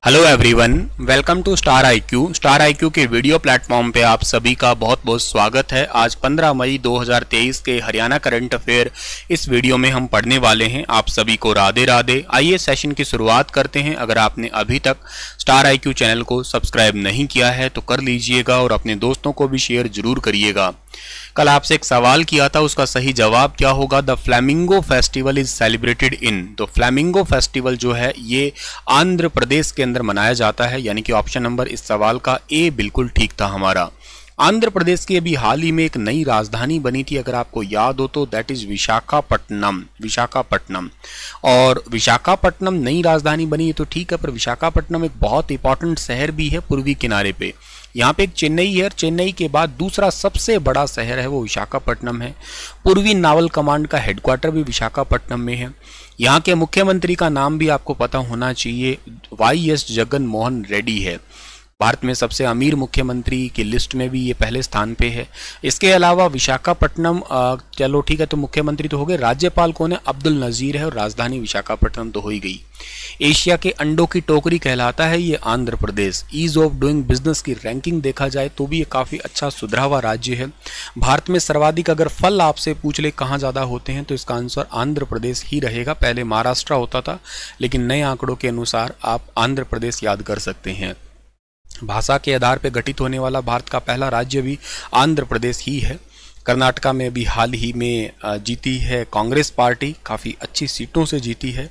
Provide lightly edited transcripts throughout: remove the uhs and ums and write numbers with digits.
Hello everyone, welcome to star IQ के video platform पे आप सभी का बहुत बहुत स्वागत है। आज 15 मई 2023 के हरियाणा करंट अफेयर इस वीडियो में हम पढ़ने वाले हैं। आप सभी को राधे राधे। आइए सेशन की शुरुआत करते हैं। अगर आपने अभी तक स्टार आईक्यू चैनल को सब्सक्राइब नहीं किया है तो कर लीजिएगा और अपने दोस्तों को भी शेयर जरूर करिएगा। कल आपसे एक सवाल किया था, उसका सही जवाब क्या होगा? The flamingo festival is celebrated in. तो फ्लैमिंगो फेस्टिवल जो है ये आंध्र प्रदेश के अंदर मनाया जाता है, यानी कि ऑप्शन नंबर इस सवाल का ए बिल्कुल ठीक था हमारा। आंध्र प्रदेश की अभी हाल ही में एक नई राजधानी बनी थी, अगर आपको याद हो तो, दैट इज विशाखापट्टनम। और विशाखापट्टनम नई राजधानी बनी है तो ठीक है, पर विशाखापट्टनम एक बहुत इंपॉर्टेंट शहर भी है पूर्वी किनारे पे। यहाँ पे एक चेन्नई है और चेन्नई के बाद दूसरा सबसे बड़ा शहर है वो विशाखापट्टनम है। पूर्वी नावल कमांड का हेडक्वार्टर भी विशाखापट्टनम में है। यहाँ के मुख्यमंत्री का नाम भी आपको पता होना चाहिए, वाई.एस. जगन मोहन रेड्डी है। भारत में सबसे अमीर मुख्यमंत्री की लिस्ट में भी ये पहले स्थान पे है। इसके अलावा विशाखापट्टनम, चलो ठीक है, तो मुख्यमंत्री तो हो गए, राज्यपाल कौन है? अब्दुल नजीर है, और राजधानी विशाखापट्टनम तो हो ही गई। एशिया के अंडों की टोकरी कहलाता है ये Andhra Pradesh. Ease of doing business की रैंकिंग देखा जाए तो भी ये काफ़ी अच्छा सुधरा हुआ राज्य है। भारत में सर्वाधिक अगर फल आपसे पूछ ले कहाँ ज़्यादा होते हैं तो इसका आंसर आंध्र प्रदेश ही रहेगा। पहले महाराष्ट्र होता था, लेकिन नए आंकड़ों के अनुसार आप आंध्र प्रदेश याद कर सकते हैं। भाषा के आधार पर गठित होने वाला भारत का पहला राज्य भी आंध्र प्रदेश ही है। कर्नाटका में भी हाल ही में जीती है कांग्रेस पार्टी, काफ़ी अच्छी सीटों से जीती है।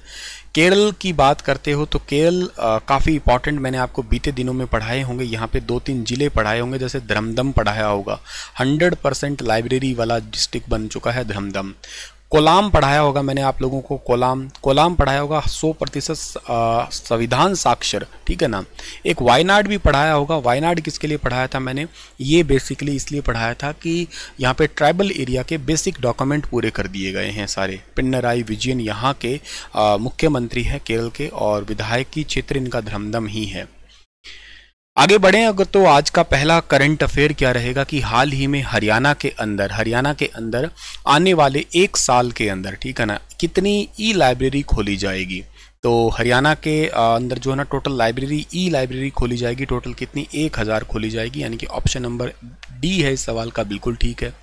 केरल की बात करते हो तो केरल काफ़ी इंपॉर्टेंट, मैंने आपको बीते दिनों में पढ़ाए होंगे, यहाँ पे 2-3 जिले पढ़ाए होंगे, जैसे धर्मदम पढ़ाया होगा। 100% लाइब्रेरी वाला डिस्ट्रिक्ट बन चुका है धर्मदम। कोलाम पढ़ाया होगा मैंने आप लोगों को, कोलाम पढ़ाया होगा 100% संविधान साक्षर, ठीक है ना। एक वायनाड भी पढ़ाया होगा। वायनाड किसके लिए पढ़ाया था मैंने? ये बेसिकली इसलिए पढ़ाया था कि यहाँ पे ट्राइबल एरिया के बेसिक डॉक्यूमेंट पूरे कर दिए गए हैं सारे। पिनराई विजयन यहाँ के मुख्यमंत्री हैं केरल के, और विधायक की क्षेत्र इनका धर्मदम ही है। आगे बढ़े अगर तो आज का पहला करंट अफेयर क्या रहेगा कि हाल ही में हरियाणा के अंदर आने वाले 1 साल के अंदर, ठीक है ना, कितनी ई लाइब्रेरी खोली जाएगी। तो हरियाणा के अंदर जो है ना टोटल लाइब्रेरी, ई लाइब्रेरी खोली जाएगी, टोटल कितनी? 1000 खोली जाएगी, यानी कि ऑप्शन नंबर डी है इस सवाल का, बिल्कुल ठीक है।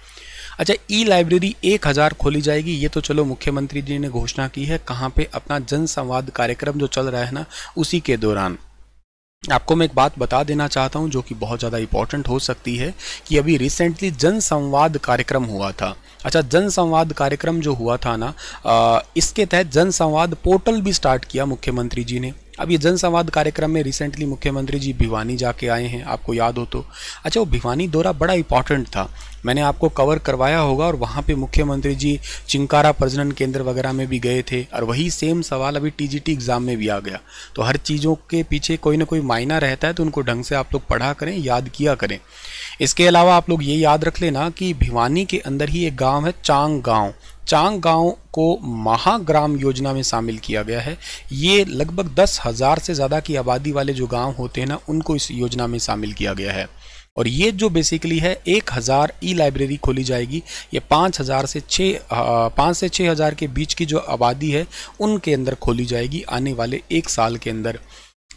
अच्छा, ई लाइब्रेरी 1000 खोली जाएगी, ये तो चलो मुख्यमंत्री जी ने घोषणा की है। कहाँ पे? अपना जन संवाद कार्यक्रम जो चल रहा है ना, उसी के दौरान। आपको मैं एक बात बता देना चाहता हूं जो कि बहुत ज़्यादा इंपॉर्टेंट हो सकती है कि अभी रिसेंटली जन संवाद कार्यक्रम हुआ था। अच्छा, जन संवाद कार्यक्रम जो हुआ था ना, इसके तहत जन संवाद पोर्टल भी स्टार्ट किया मुख्यमंत्री जी ने। अब ये जन संवाद कार्यक्रम में रिसेंटली मुख्यमंत्री जी भिवानी जाके आए हैं, आपको याद हो तो। अच्छा, वो भिवानी दौरा बड़ा इंपॉर्टेंट था, मैंने आपको कवर करवाया होगा, और वहाँ पे मुख्यमंत्री जी चिंकारा प्रजनन केंद्र वगैरह में भी गए थे, और वही सेम सवाल अभी टीजीटी एग्ज़ाम में भी आ गया। तो हर चीज़ों के पीछे कोई ना कोई मायना रहता है, तो उनको ढंग से आप लोग पढ़ा करें, याद किया करें। इसके अलावा आप लोग ये याद रख लेना कि भिवानी के अंदर ही एक गाँव है चांग गांव को महाग्राम योजना में शामिल किया गया है। ये लगभग 10,000 से ज़्यादा की आबादी वाले जो गांव होते हैं ना, उनको इस योजना में शामिल किया गया है। और ये जो बेसिकली है 1000 ई लाइब्रेरी खोली जाएगी। ये 5 से 6,000 के बीच की जो आबादी है उनके अंदर खोली जाएगी आने वाले 1 साल के अंदर।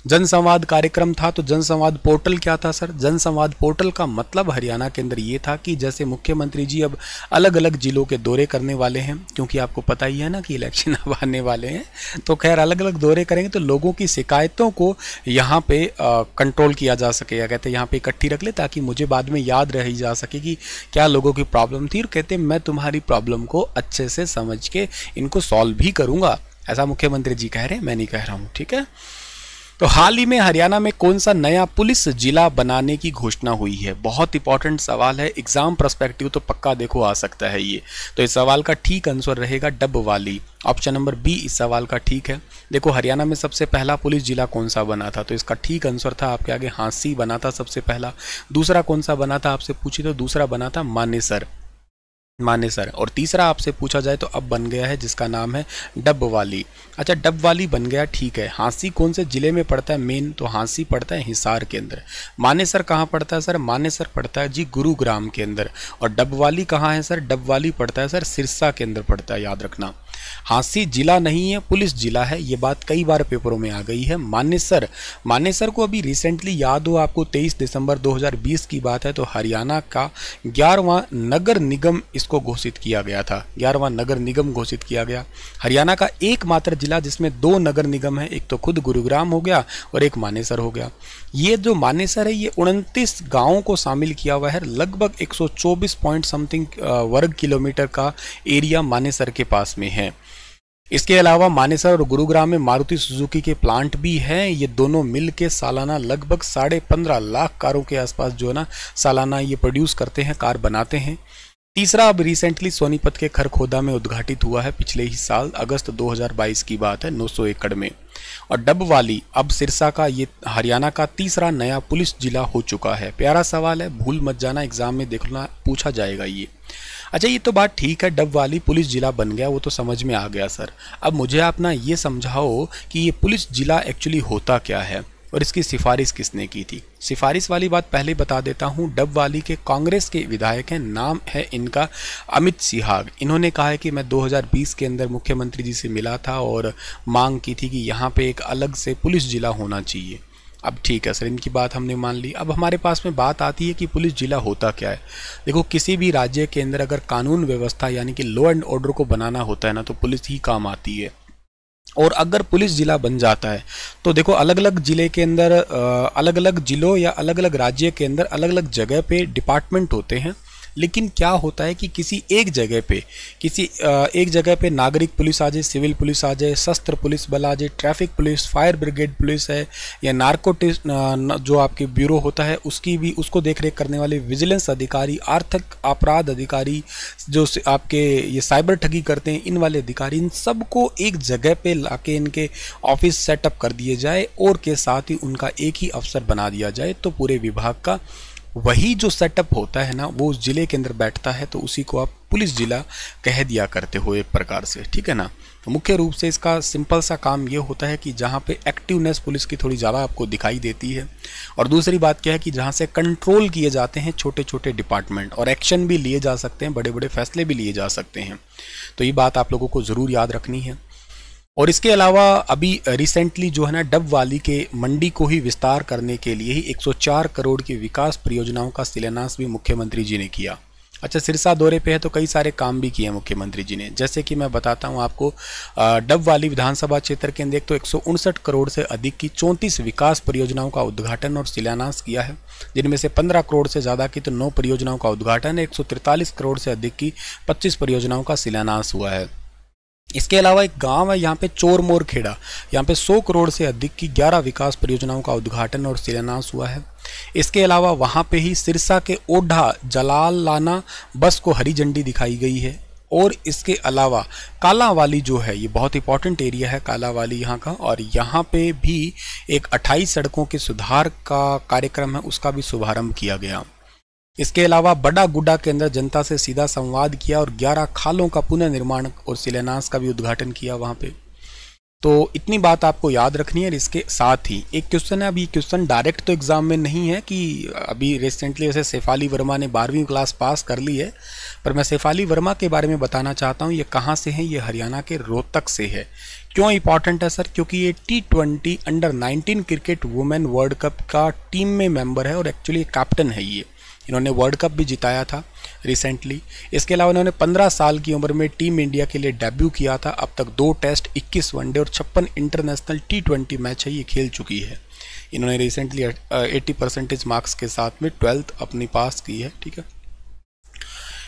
जन संवाद कार्यक्रम था, तो जन संवाद पोर्टल क्या था सर? जन संवाद पोर्टल का मतलब हरियाणा के अंदर ये था कि जैसे मुख्यमंत्री जी अब अलग अलग जिलों के दौरे करने वाले हैं, क्योंकि आपको पता ही है ना कि इलेक्शन अब आने वाले हैं, तो खैर अलग अलग दौरे करेंगे तो लोगों की शिकायतों को यहाँ पे कंट्रोल किया जा सकेगा। कहते हैं यहाँ पे इकट्ठी रख ले ताकि मुझे बाद में याद रही जा सके कि क्या लोगों की प्रॉब्लम थी, और कहते हैं मैं तुम्हारी प्रॉब्लम को अच्छे से समझ के इनको सॉल्व भी करूँगा। ऐसा मुख्यमंत्री जी कह रहे हैं, मैं नहीं कह रहा हूँ, ठीक है। तो हाल ही में हरियाणा में कौन सा नया पुलिस जिला बनाने की घोषणा हुई है? बहुत इंपॉर्टेंट सवाल है, एग्जाम पर्सपेक्टिव तो पक्का देखो आ सकता है ये। तो इस सवाल का ठीक आंसर रहेगा डबवाली, ऑप्शन नंबर बी इस सवाल का ठीक है। देखो हरियाणा में सबसे पहला पुलिस जिला कौन सा बना था, तो इसका ठीक आंसर था आपके आगे हांसी बना था सबसे पहला। दूसरा कौन सा बना था आपसे पूछे तो दूसरा बना था मानेसर, और तीसरा आपसे पूछा जाए तो अब बन गया है जिसका नाम है डबवाली। अच्छा, डबवाली बन गया, ठीक है। हांसी कौन से जिले में पड़ता है मेन? तो हांसी पड़ता है हिसार के अंदर। मानेसर कहाँ पड़ता है सर? मानेसर पड़ता है जी गुरुग्राम के अंदर। और डबवाली कहाँ है सर? डबवाली पड़ता है सर सिरसा के अंदर पड़ता है, याद रखना। हांसी जिला नहीं है, पुलिस जिला है। ये बात कई बार पेपरों में आ गई है। मानेसर, मानेसर को अभी रिसेंटली याद हो आपको, 23 दिसंबर 2020 की बात है, तो हरियाणा का 11वां नगर निगम इसको घोषित किया गया था। 11वां नगर निगम घोषित किया गया। हरियाणा का एकमात्र जिला जिसमें 2 नगर निगम है, एक तो खुद गुरुग्राम हो गया और एक मानेसर हो गया। ये जो मानेसर है ये 29 गांवों को शामिल किया हुआ है। लगभग 124 पॉइंट समथिंग वर्ग किलोमीटर का एरिया मानेसर के पास में है। इसके अलावा मानेसर और गुरुग्राम में मारुति सुजुकी के प्लांट भी हैं। ये दोनों मिल के सालाना लगभग 15.5 लाख कारों के आसपास जो है ना सालाना ये प्रोड्यूस करते हैं, कार बनाते हैं। तीसरा अब रिसेंटली सोनीपत के खरखोदा में उद्घाटित हुआ है, पिछले ही साल अगस्त 2022 की बात है, 900 एकड़ में। और डबवाली अब सिरसा का, ये हरियाणा का तीसरा नया पुलिस जिला हो चुका है। प्यारा सवाल है, भूल मत जाना, एग्जाम में देखना पूछा जाएगा ये। अच्छा, ये तो बात ठीक है, डबवाली पुलिस जिला बन गया, वो तो समझ में आ गया सर। अब मुझे आप ना ये समझाओ कि ये पुलिस जिला एक्चुअली होता क्या है और इसकी सिफारिश किसने की थी। सिफारिश वाली बात पहले बता देता हूँ। डबवाली के कांग्रेस के विधायक हैं, नाम है इनका अमित सिहाग। इन्होंने कहा है कि मैं 2020 के अंदर मुख्यमंत्री जी से मिला था और मांग की थी कि यहाँ पे एक अलग से पुलिस जिला होना चाहिए। अब ठीक है सर, इनकी बात हमने मान ली। अब हमारे पास में बात आती है कि पुलिस जिला होता क्या है। देखो, किसी भी राज्य के अंदर अगर कानून व्यवस्था यानी कि लॉ एंड ऑर्डर को बनाना होता है ना, तो पुलिस ही काम आती है। और अगर पुलिस जिला बन जाता है तो देखो, अलग अलग जिले के अंदर अलग अलग जिलों या अलग अलग राज्य के अंदर अलग अलग जगह पे डिपार्टमेंट होते हैं। लेकिन क्या होता है कि किसी एक जगह पे नागरिक पुलिस आ जाए, सिविल पुलिस आ जाए, शस्त्र पुलिस बल आ जाए, traffic police, fire brigade police है, या नार्कोटिक्स जो आपके ब्यूरो होता है उसकी भी, उसको देख रेख करने वाले विजिलेंस अधिकारी, आर्थिक अपराध अधिकारी, जो आपके ये साइबर ठगी करते हैं, इन वाले अधिकारी, इन सबको एक जगह पे लाके इनके ऑफिस सेटअप कर दिए जाए और के साथ ही उनका एक ही अफसर बना दिया जाए, तो पूरे विभाग का वही जो सेटअप होता है ना, वो उस जिले के अंदर बैठता है, तो उसी को आप पुलिस जिला कह दिया करते हो एक प्रकार से, ठीक है ना। तो मुख्य रूप से इसका सिंपल सा काम ये होता है कि जहाँ पे एक्टिवनेस पुलिस की थोड़ी ज़्यादा आपको दिखाई देती है, और दूसरी बात क्या है कि जहाँ से कंट्रोल किए जाते हैं छोटे छोटे डिपार्टमेंट, और एक्शन भी लिए जा सकते हैं, बड़े बड़े फैसले भी लिए जा सकते हैं। तो ये बात आप लोगों को ज़रूर याद रखनी है। और इसके अलावा अभी रिसेंटली जो है ना, डबवाली के मंडी को ही विस्तार करने के लिए ही 104 करोड़ की विकास परियोजनाओं का शिलान्यास भी मुख्यमंत्री जी ने किया। अच्छा, सिरसा दौरे पे है तो कई सारे काम भी किए मुख्यमंत्री जी ने, जैसे कि मैं बताता हूँ आपको। डबवाली विधानसभा क्षेत्र के अंदर तो 159 करोड़ से अधिक की 34 विकास परियोजनाओं का उद्घाटन और शिलान्यास किया है, जिनमें से 15 करोड़ से ज़्यादा की तो 9 परियोजनाओं का उद्घाटन है, 143 करोड़ से अधिक की 25 परियोजनाओं का शिलान्यास हुआ है। इसके अलावा एक गांव है यहाँ पे चोरमोर खेड़ा, यहाँ पे 100 करोड़ से अधिक की 11 विकास परियोजनाओं का उद्घाटन और शिलान्यास हुआ है। इसके अलावा वहाँ पे ही सिरसा के ओढ़ा जलालाना बस को हरी झंडी दिखाई गई है। और इसके अलावा कालावाली जो है, ये बहुत इंपॉर्टेंट एरिया है कालावाली यहाँ का, और यहाँ पे भी एक 28 सड़कों के सुधार का कार्यक्रम है, उसका भी शुभारंभ किया गया। इसके अलावा बड़ा गुड्डा के अंदर जनता से सीधा संवाद किया और 11 खालों का पुनर्निर्माण और शिलान्यास का भी उद्घाटन किया वहाँ पे। तो इतनी बात आपको याद रखनी है। इसके साथ ही एक क्वेश्चन है, अभी क्वेश्चन डायरेक्ट तो एग्जाम में नहीं है कि अभी रिसेंटली वैसे शेफाली वर्मा ने 12वीं क्लास पास कर ली है, पर मैं शेफाली वर्मा के बारे में बताना चाहता हूँ। ये कहाँ से है? ये हरियाणा के रोहतक से है। क्यों इंपॉर्टेंट है सर? क्योंकि ये T20 under-19 cricket women world cup का टीम में मेंबर है और एक्चुअली कैप्टन है ये। इन्होंने वर्ल्ड कप भी जिताया था रिसेंटली। इसके अलावा इन्होंने 15 साल की उम्र में टीम इंडिया के लिए डेब्यू किया था। अब तक 2 टेस्ट, 21 वनडे और 56 इंटरनेशनल T20 मैच है ये खेल चुकी है। इन्होंने रिसेंटली 80% मार्क्स के साथ में 12th अपनी पास की है, ठीक है।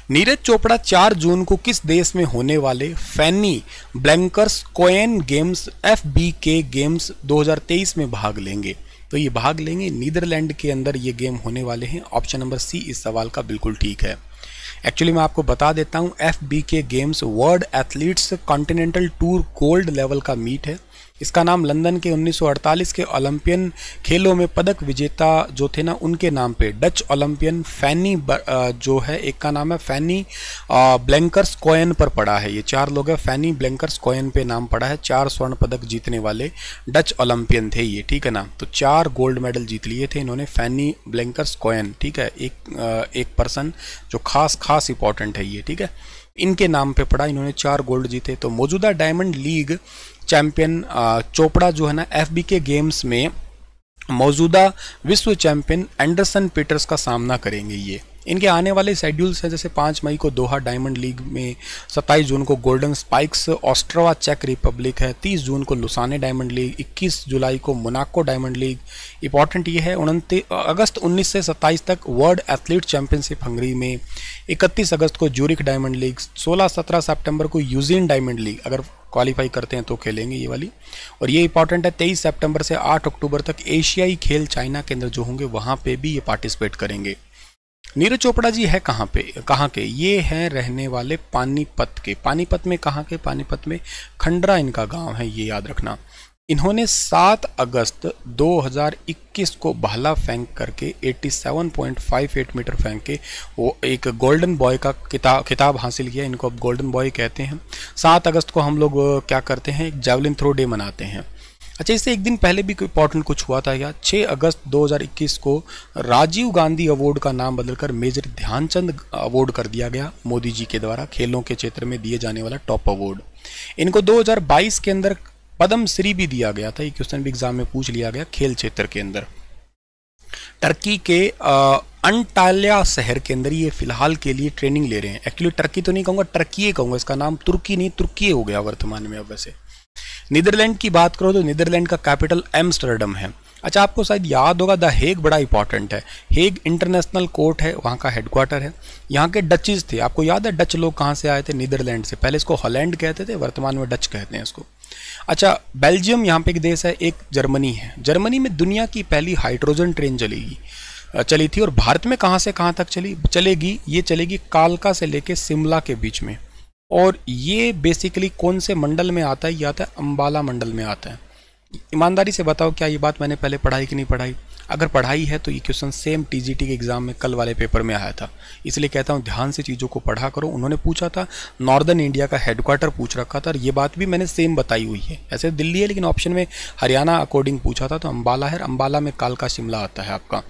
नीरज चोपड़ा 4 जून को किस देश में होने वाले फैनी ब्लैंकर्स-कोएन गेम्स FBK गेम्स 2023 में भाग लेंगे? तो ये भाग लेंगे नीदरलैंड के अंदर ये गेम होने वाले हैं। ऑप्शन नंबर सी इस सवाल का बिल्कुल ठीक है। एक्चुअली मैं आपको बता देता हूँ, FBK games world athletes continental tour gold level का मीट है। इसका नाम लंदन के 1948 के ओलंपियन खेलों में पदक विजेता जो थे ना, उनके नाम पे डच ओलंपियन फैनी जो है, एक का नाम है फैनी ब्लैंकर्स-कोएन पर पड़ा है। ये 4 लोग हैं, फैनी ब्लैंकर्स-कोएन पे नाम पड़ा है। 4 स्वर्ण पदक जीतने वाले डच ओलंपियन थे ये, ठीक है ना। तो 4 गोल्ड मेडल जीत लिए थे इन्होंने, फैनी ब्लैंकर्स-कोएन, ठीक है। एक पर्सन जो खास इंपॉर्टेंट है ये, ठीक है। इनके नाम पे पड़ा, इन्होंने 4 गोल्ड जीते। तो मौजूदा डायमंड लीग चैंपियन चोपड़ा जो है ना FBK गेम्स में मौजूदा विश्व चैंपियन एंडरसन पीटर्स का सामना करेंगे। ये इनके आने वाले शेड्यूल्स हैं, जैसे 5 मई को दोहा डायमंड लीग में, 27 जून को गोल्डन स्पाइक्स ऑस्ट्रवा चेक रिपब्लिक है, 30 जून को लुसाने डायमंड लीग, 21 जुलाई को मोनाको डायमंड लीग। इंपॉर्टेंट ये है 29 अगस्त 19 से 27 तक वर्ल्ड एथलीट चैंपियनशिप हंगरी में, 31 अगस्त को ज्यूरिख डायमंड लीग, 16-17 सितंबर को यूजिन डायमंड लीग, अगर क्वालिफाई करते हैं तो खेलेंगे ये वाली। और ये इंपॉर्टेंट है 23 सितंबर से 8 अक्टूबर तक एशियाई खेल चाइना के अंदर जो होंगे वहाँ पे भी ये पार्टिसिपेट करेंगे। नीरज चोपड़ा जी है कहाँ के? ये हैं रहने वाले पानीपत के। पानीपत में कहाँ के? पानीपत में खंडरा इनका गांव है, ये याद रखना। इन्होंने 7 अगस्त 2021 को भाला फेंक करके 87.58 मीटर फेंक के वो एक गोल्डन बॉय का खिताब हासिल किया। इनको अब गोल्डन बॉय कहते हैं। 7 अगस्त को हम लोग क्या करते हैं, एक जैवलिन थ्रो डे मनाते हैं। अच्छा, इससे एक दिन पहले भी कोई इंपॉर्टेंट कुछ हुआ था क्या? 6 अगस्त 2021 को राजीव गांधी अवार्ड का नाम बदलकर मेजर ध्यानचंद अवार्ड कर दिया गया मोदी जी के द्वारा, खेलों के क्षेत्र में दिए जाने वाला टॉप अवार्ड। इनको 2022 के अंदर पद्म श्री भी दिया गया था। ये क्वेश्चन भी एग्जाम में पूछ लिया गया खेल क्षेत्र के अंदर। टर्की के अंटाल्या शहर के अंदर ये फिलहाल के लिए ट्रेनिंग ले रहे हैं। एक्चुअली टर्की तो नहीं कहूँगा, टर्की कहूँगा, इसका नाम तुर्की नहीं तुर्की हो गया वर्तमान में अब। वैसे नीदरलैंड की बात करो तो नीदरलैंड का कैपिटल एम्स्टर्डम है। अच्छा, आपको शायद याद होगा द हेग बड़ा इंपॉर्टेंट है। हेग इंटरनेशनल कोर्ट है, वहाँ का हेडक्वार्टर है। यहाँ के डचेस थे, आपको याद है डच लोग कहाँ से आए थे? नीदरलैंड से। पहले इसको हॉलैंड कहते थे, वर्तमान में डच कहते हैं इसको। अच्छा, बेल्जियम यहाँ पे एक देश है, एक जर्मनी है। जर्मनी में दुनिया की पहली हाइड्रोजन ट्रेन चली थी। और भारत में कहाँ से कहाँ तक चलेगी? ये चलेगी कालका से लेके शिमला के बीच में। और ये बेसिकली कौन से मंडल में आता है? ये आता है अम्बाला मंडल में आता है। ईमानदारी से बताओ, क्या ये बात मैंने पहले पढ़ाई कि नहीं पढ़ाई? अगर पढ़ाई है तो ये क्वेश्चन सेम TGT के एग्जाम में कल वाले पेपर में आया था, इसलिए कहता हूँ ध्यान से चीज़ों को पढ़ा करो। उन्होंने पूछा था, नॉर्दर्न इंडिया का हेडक्वार्टर पूछ रखा था, और ये बात भी मैंने सेम बताई हुई है। ऐसे दिल्ली है, लेकिन ऑप्शन में हरियाणा अकॉर्डिंग पूछा था, तो अम्बाला है। अम्बाला में कालका शिमला आता है आपका।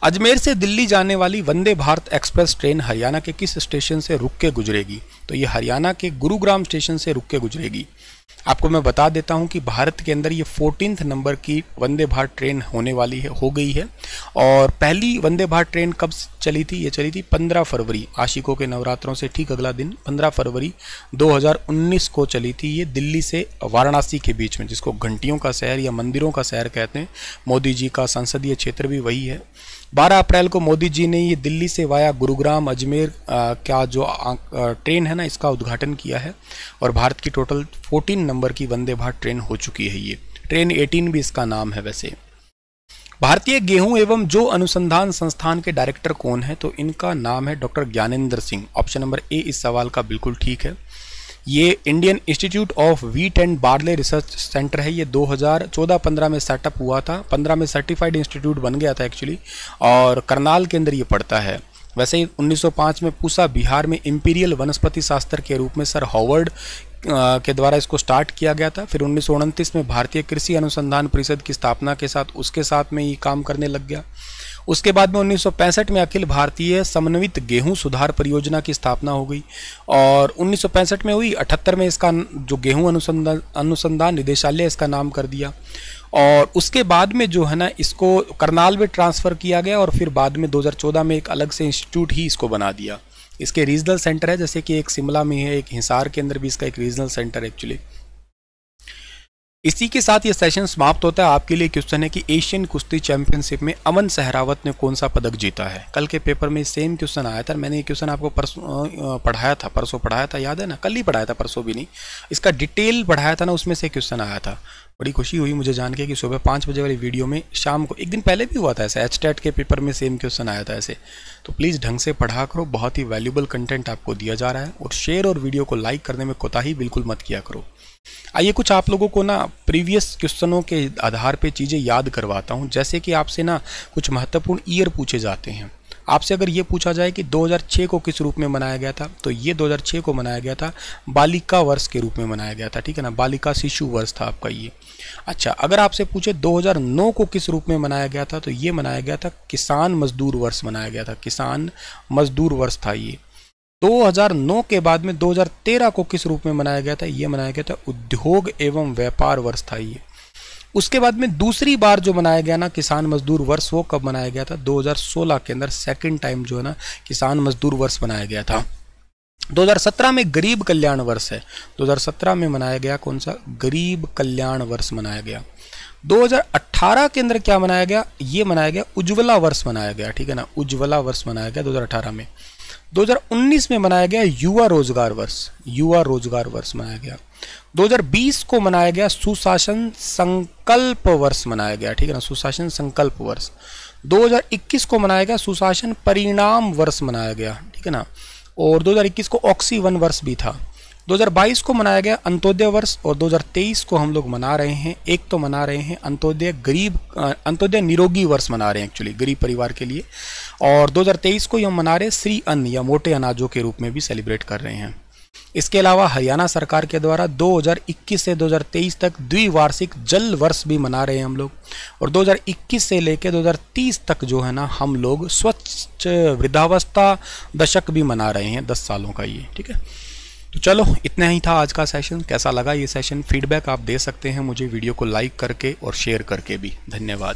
अजमेर से दिल्ली जाने वाली वंदे भारत एक्सप्रेस ट्रेन हरियाणा के किस स्टेशन से रुक के गुजरेगी? तो ये हरियाणा के गुरुग्राम स्टेशन से रुक के गुजरेगी। आपको मैं बता देता हूं कि भारत के अंदर ये 14th नंबर की वंदे भारत ट्रेन होने वाली है, हो गई है। और पहली वंदे भारत ट्रेन कब चली थी? ये चली थी 15 फरवरी, आशिकों के नवरात्रों से ठीक अगला दिन 15 फरवरी 2019 को चली थी। ये दिल्ली से वाराणसी के बीच में, जिसको घंटियों का शहर या मंदिरों का शहर कहते हैं। मोदी जी का संसदीय क्षेत्र भी वही है। 12 अप्रैल को मोदी जी ने ये दिल्ली से वाया गुरुग्राम अजमेर का जो ट्रेन है ना, इसका उद्घाटन किया है। और भारत की टोटल 14 नंबर की वंदे भारत ट्रेन हो चुकी है। ये ट्रेन 18 भी इसका नाम है। वैसे भारतीय गेहूं एवं जौ अनुसंधान संस्थान के डायरेक्टर कौन है? तो इनका नाम है doctor Gyanendra Singh. Option number A इस सवाल का बिल्कुल ठीक है। ये Indian institute of wheat and barley research centre है। ये 2014-15 में सेटअप हुआ था। 15 में सर्टिफाइड इंस्टीट्यूट बन गया था एक्चुअली, और करनाल के अंदर ये पड़ता है। वैसे ही 1905 में पूसा बिहार में इंपीरियल वनस्पति शास्त्र के रूप में सर हॉवर्ड के द्वारा इसको स्टार्ट किया गया था। फिर 1929 में भारतीय कृषि अनुसंधान परिषद की स्थापना के साथ उसके साथ में ये काम करने लग गया। उसके बाद में 1965 में अखिल भारतीय समन्वित गेहूं सुधार परियोजना की स्थापना हो गई, और 1965 में हुई। 78 में इसका जो गेहूं अनुसंधान निदेशालय इसका नाम कर दिया। और उसके बाद में जो है ना, इसको करनाल में ट्रांसफ़र किया गया, और फिर बाद में 2014 में एक अलग से इंस्टीट्यूट ही इसको बना दिया। इसके रीजनल सेंटर है, जैसे कि एक शिमला में है, एक हिसार के अंदर भी इसका एक रीजनल सेंटर एक्चुअली। इसी के साथ ये सेशन समाप्त होता है। आपके लिए क्वेश्चन है कि एशियन कुश्ती चैंपियनशिप में अमन सहरावत ने कौन सा पदक जीता है? कल के पेपर में सेम क्वेश्चन आया था। मैंने ये क्वेश्चन आपको परसों पढ़ाया था, याद है ना? कल ही पढ़ाया था, परसों भी नहीं। इसका डिटेल पढ़ाया था ना, उसमें से क्वेश्चन आया था। बड़ी खुशी हुई मुझे जान के कि सुबह 5 बजे वाली वीडियो में शाम को, एक दिन पहले भी हुआ था ऐसा, HTET के पेपर में सेम क्वेश्चन आया था ऐसे। तो प्लीज़ ढंग से पढ़ा करो, बहुत ही वैल्यूबल कंटेंट आपको दिया जा रहा है। और शेयर और वीडियो को लाइक करने में कोताही बिल्कुल मत किया करो। आइए कुछ आप लोगों को ना प्रीवियस क्वेश्चनों के आधार पे चीज़ें याद करवाता हूँ। जैसे कि आपसे ना कुछ महत्वपूर्ण ईयर पूछे जाते हैं। आपसे अगर ये पूछा जाए कि 2006 को किस रूप में मनाया गया था, तो ये 2006 को मनाया गया था बालिका वर्ष के रूप में मनाया गया था, ठीक है ना? बालिका शिशु वर्ष था आपका ये। अच्छा, अगर आपसे पूछे 2009 को किस रूप में मनाया गया था, तो ये मनाया गया था किसान मजदूर वर्ष मनाया गया था। किसान मजदूर वर्ष था ये। 2009 के बाद में 2013 को किस रूप में मनाया गया था? ये मनाया गया था उद्योग एवं व्यापार वर्ष था ये। उसके बाद में दूसरी बार जो मनाया गया ना किसान मजदूर वर्ष, वो कब मनाया गया था? 2016 के अंदर सेकंड टाइम जो है ना किसान मजदूर वर्ष मनाया गया था। 2017 में गरीब कल्याण वर्ष है। 2017 में मनाया गया कौन सा? गरीब कल्याण वर्ष मनाया गया। 2018 के अंदर क्या मनाया गया? ये मनाया गया उज्ज्वला वर्ष मनाया गया, ठीक है ना, उज्ज्वला वर्ष मनाया गया 2018 में। 2019 में मनाया गया युवा रोजगार वर्ष, युवा रोजगार वर्ष मनाया गया। 2020 को मनाया गया सुशासन संकल्प वर्ष मनाया गया, ठीक है ना, सुशासन संकल्प वर्ष। 2021 को मनाया गया सुशासन परिणाम वर्ष मनाया गया, ठीक है ना, और 2021 को ऑक्सी-1 वर्ष भी था। 2022 को मनाया गया अंत्योदय वर्ष, और 2023 को हम लोग मना रहे हैं, एक तो मना रहे हैं अंत्योदय निरोगी वर्ष मना रहे हैं एक्चुअली गरीब परिवार के लिए, और 2023 को हम मना रहे हैं श्री अन्न या मोटे अनाजों के रूप में भी सेलिब्रेट कर रहे हैं। इसके अलावा हरियाणा सरकार के द्वारा 2021 से 2023 तक द्विवार्षिक जल वर्ष भी मना रहे हैं हम लोग, और 2021 से लेकर 2030 तक जो है ना हम लोग स्वच्छ वृद्धावस्था दशक भी मना रहे हैं, 10 सालों का ये, ठीक है। तो चलो इतना ही था आज का सेशन। कैसा लगा ये सेशन? फीडबैक आप दे सकते हैं मुझे वीडियो को लाइक करके और शेयर करके भी। धन्यवाद।